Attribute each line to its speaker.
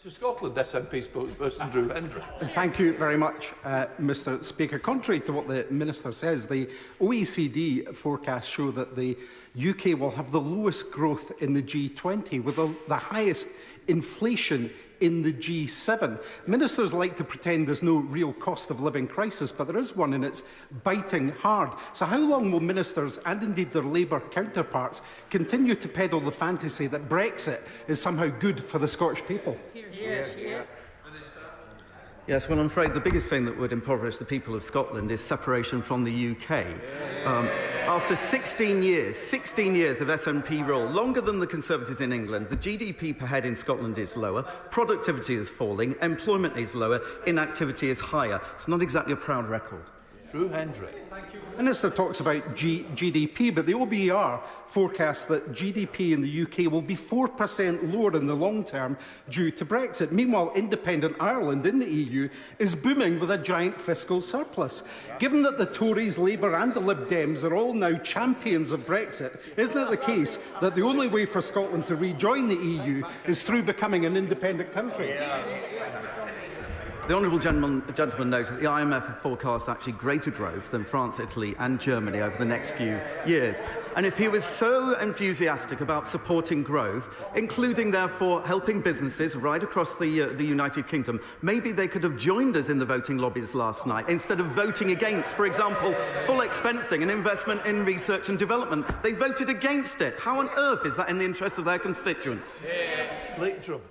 Speaker 1: To Scotland, SNP spokesperson Drew Hendry.
Speaker 2: Thank you very much, Mr Speaker. Contrary to what the Minister says, the OECD forecasts show that the UK will have the lowest growth in the G20, with the highest inflation in the G7. Ministers like to pretend there's no real cost of living crisis, but there is one, and it's biting hard. So how long will ministers, and indeed their Labour counterparts, continue to peddle the fantasy that Brexit is somehow good for the Scottish people?
Speaker 3: Yes, well, I'm afraid the biggest thing that would impoverish the people of Scotland is separation from the UK. After 16 years of SNP rule, longer than the Conservatives in England, the GDP per head in Scotland is lower, productivity is falling, employment is lower, inactivity is higher. It's not exactly a proud record.
Speaker 1: Drew Hendry.
Speaker 2: The Minister talks about GDP, but the OBER forecasts that GDP in the UK will be 4% lower in the long term due to Brexit. Meanwhile, independent Ireland in the EU is booming with a giant fiscal surplus. Given that the Tories, Labour and the Lib Dems are all now champions of Brexit, isn't it the case that the only way for Scotland to rejoin the EU is through becoming an independent country?
Speaker 3: The honourable gentleman knows that the IMF have forecast actually greater growth than France, Italy and Germany over the next few years. And if he was so enthusiastic about supporting growth, including therefore helping businesses right across the United Kingdom, maybe they could have joined us in the voting lobbies last night instead of voting against, for example, full expensing and investment in research and development. They voted against it. How on earth is that in the interest of their constituents?
Speaker 1: Late trouble.